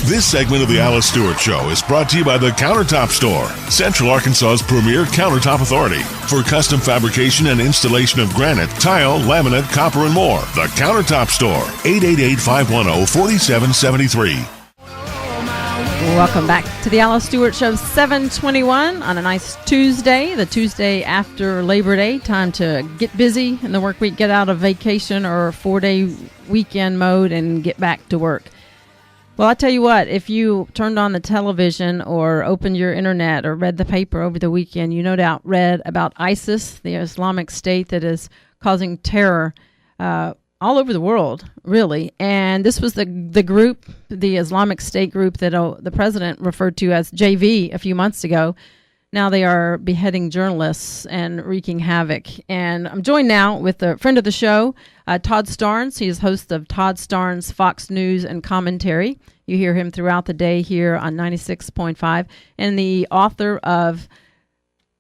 This segment of the Alice Stewart Show is brought to you by the Countertop Store, Central Arkansas's premier countertop authority. For custom fabrication and installation of granite, tile, laminate, copper, and more, the Countertop Store, 888-510-4773. Welcome back to the Alice Stewart Show, 7:21 on a nice Tuesday, the Tuesday after Labor Day. Time to get busy in the work week, get out of vacation or 4-day weekend mode and get back to work. Well, I tell you what, if you turned on the television or opened your internet or read the paper over the weekend, you no doubt read about ISIS, the Islamic State that is causing terror all over the world, really. And this was the group, the Islamic State group that the president referred to as JV a few months ago. Now they are beheading journalists and wreaking havoc. And I'm joined now with a friend of the show, Todd Starnes. He is host of Todd Starnes Fox News and Commentary. You hear him throughout the day here on 96.5. And the author of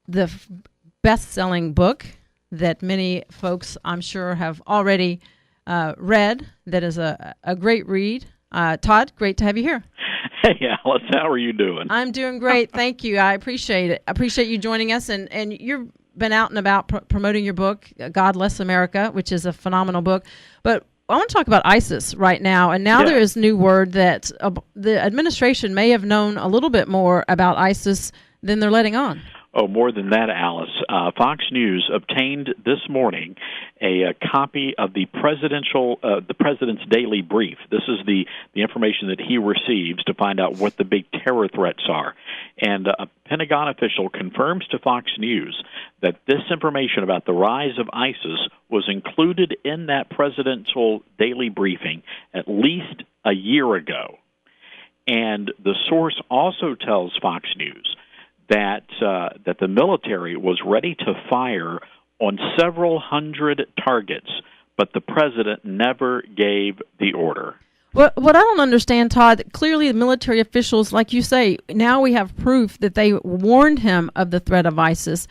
the best-selling book that many folks, I'm sure, have already read. That is a great read. Todd, great to have you here. Hey, Alice, how are you doing? I'm doing great. Thank you. I appreciate it. I appreciate you joining us. And you've been out and about promoting your book, God Bless America, which is a phenomenal book. But I want to talk about ISIS right now. And now there is new word that the administration may have known a little bit more about ISIS than they're letting on. Oh, more than that, Alice. Fox News obtained this morning a copy of the president's daily brief. This is the information that he receives to find out what the big terror threats are. And a Pentagon official confirms to Fox News that this information about the rise of ISIS was included in that presidential daily briefing at least a year ago. And the source also tells Fox News that the military was ready to fire on several hundred targets, but the president never gave the order. What I don't understand, Todd, clearly the military officials, like you say, now we have proof that they warned him of the threat of ISIS.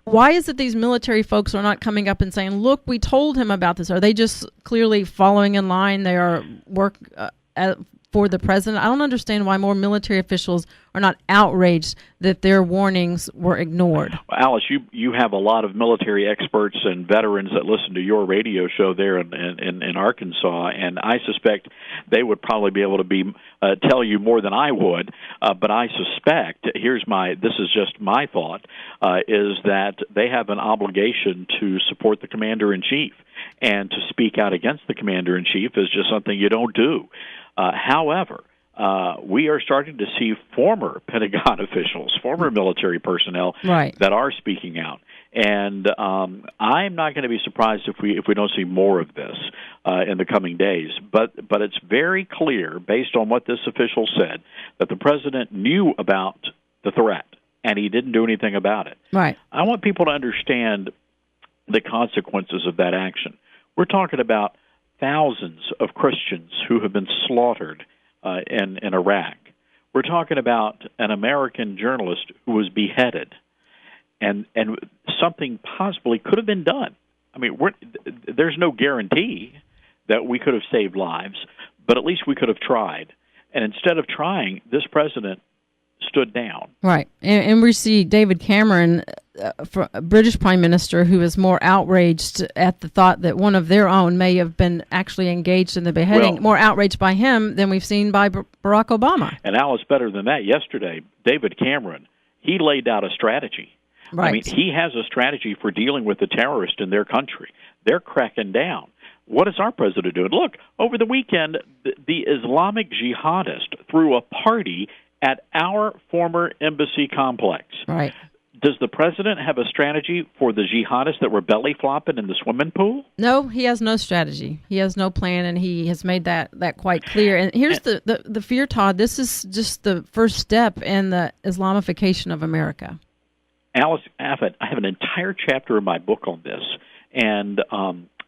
Why is it these military folks are not coming up and saying, look, we told him about this? Are they just clearly following in line? They are for the president? I don't understand why more military officials are not outraged that their warnings were ignored. Well, Alice, you have a lot of military experts and veterans that listen to your radio show there in Arkansas, and I suspect they would probably be able to tell you more than I would. But I suspect, this is just my thought, is that they have an obligation to support the commander-in-chief, and to speak out against the commander-in-chief is just something you don't do. However, we are starting to see former Pentagon officials, former military personnel that are speaking out. And I'm not going to be surprised if we don't see more of this in the coming days. But it's very clear, based on what this official said, that the president knew about the threat, and he didn't do anything about it. Right. I want people to understand the consequences of that action. We're talking about thousands of Christians who have been slaughtered in Iraq. We're talking about an American journalist who was beheaded, and something possibly could have been done. I mean, there's no guarantee that we could have saved lives, but at least we could have tried. And instead of trying, this president stood down. Right. And we see David Cameron, British Prime Minister, who is more outraged at the thought that one of their own may have been actually engaged in the beheading, more outraged by him than we've seen by Barack Obama. And Alice, better than that, yesterday, David Cameron, he laid out a strategy. Right. I mean, he has a strategy for dealing with the terrorists in their country. They're cracking down. What is our president doing? Look, over the weekend, the Islamic jihadist threw a party at our former embassy complex. Right. Does the president have a strategy for the jihadists that were belly flopping in the swimming pool? No, he has no strategy. He has no plan, and he has made that quite clear. And here's the fear, Todd. This is just the first step in the Islamification of America. Alice, I have an entire chapter in my book on this, and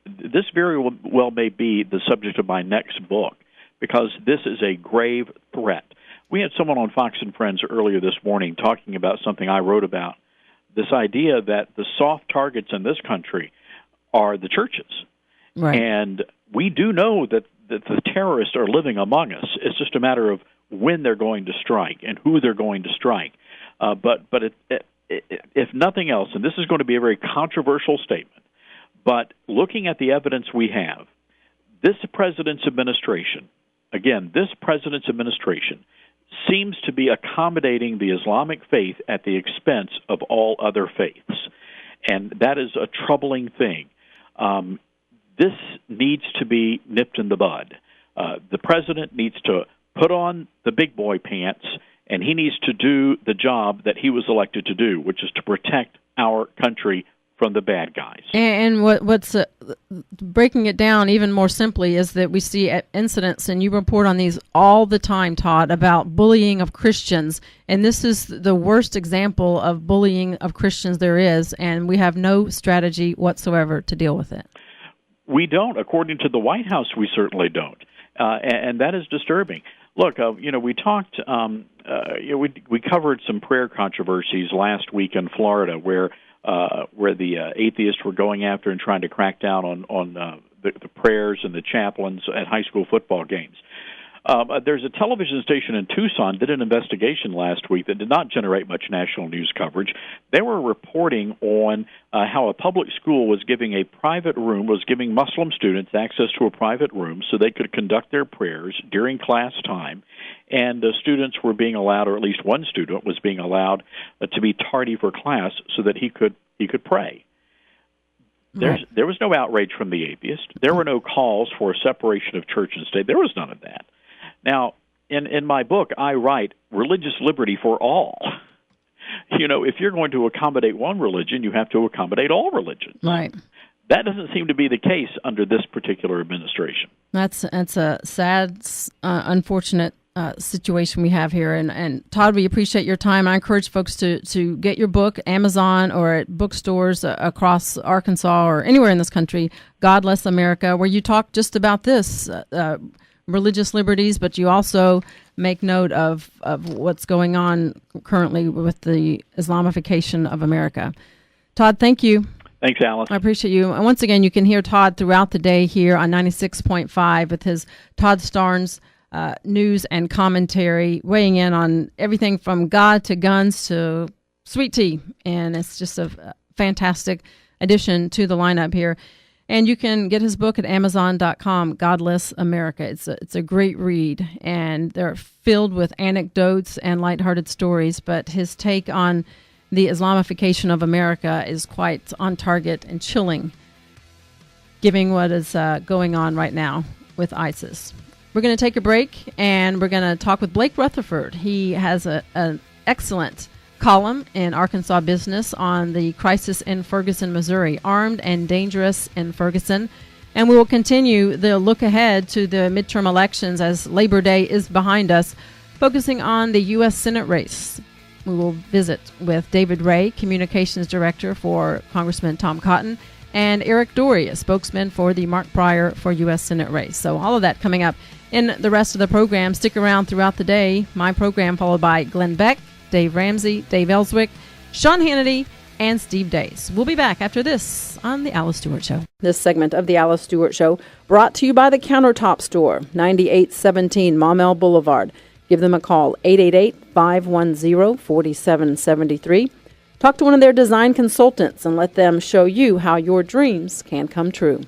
this very well may be the subject of my next book, because this is a grave threat. We had someone on Fox and Friends earlier this morning talking about something I wrote about, this idea that the soft targets in this country are the churches. Right. And we do know that the terrorists are living among us. It's just a matter of when they're going to strike and who they're going to strike. But if nothing else, and this is going to be a very controversial statement, but looking at the evidence we have, this president's administration seems to be accommodating the Islamic faith at the expense of all other faiths. And that is a troubling thing. This needs to be nipped in the bud. The president needs to put on the big boy pants, and he needs to do the job that he was elected to do, which is to protect our country from the bad guys. And what's breaking it down even more simply is that we see incidents, and you report on these all the time, Todd, about bullying of Christians. And this is the worst example of bullying of Christians there is, and we have no strategy whatsoever to deal with it. We don't. According to the White House, we certainly don't. And that is disturbing. Look, we talked, we covered some prayer controversies last week in Florida where the atheists were going after and trying to crack down on the prayers and the chaplains at high school football games. There's a television station in Tucson did an investigation last week that did not generate much national news coverage. They were reporting on how a public school was giving Muslim students access to a private room so they could conduct their prayers during class time, and the students were being allowed, or at least one student was being allowed, to be tardy for class so that he could pray. There was no outrage from the atheist. There were no calls for a separation of church and state. There was none of that. Now, in my book, I write religious liberty for all. If you're going to accommodate one religion, you have to accommodate all religions. Right. That doesn't seem to be the case under this particular administration. That's a sad, unfortunate situation we have here. And Todd, we appreciate your time. I encourage folks to get your book, Amazon or at bookstores across Arkansas or anywhere in this country, God Bless America, where you talk just about this, religious liberties, but you also make note of what's going on currently with the Islamification of America. Todd, thank you. Thanks, Alice. I appreciate you. And once again, you can hear Todd throughout the day here on 96.5 with his Todd Starnes news and commentary, weighing in on everything from God to guns to sweet tea. And it's just a fantastic addition to the lineup here. And you can get his book at Amazon.com, Godless America. It's a great read, and they're filled with anecdotes and lighthearted stories, but his take on the Islamification of America is quite on target and chilling, given what is going on right now with ISIS. We're going to take a break, and we're going to talk with Blake Rutherford. He has an excellent column in Arkansas Business on the crisis in Ferguson, Missouri, armed and dangerous in Ferguson. And we will continue the look ahead to the midterm elections as Labor Day is behind us, focusing on the U.S. Senate race. We will visit with David Ray, Communications Director for Congressman Tom Cotton, and Eric Dorey, a spokesman for the Mark Pryor for U.S. Senate race. So all of that coming up in the rest of the program. Stick around throughout the day. My program followed by Glenn Beck, Dave Ramsey, Dave Ellswick, Sean Hannity, and Steve Days. We'll be back after this on The Alice Stewart Show. This segment of The Alice Stewart Show brought to you by the Countertop Store, 9817 Maumelle Boulevard. Give them a call, 888-510-4773. Talk to one of their design consultants and let them show you how your dreams can come true.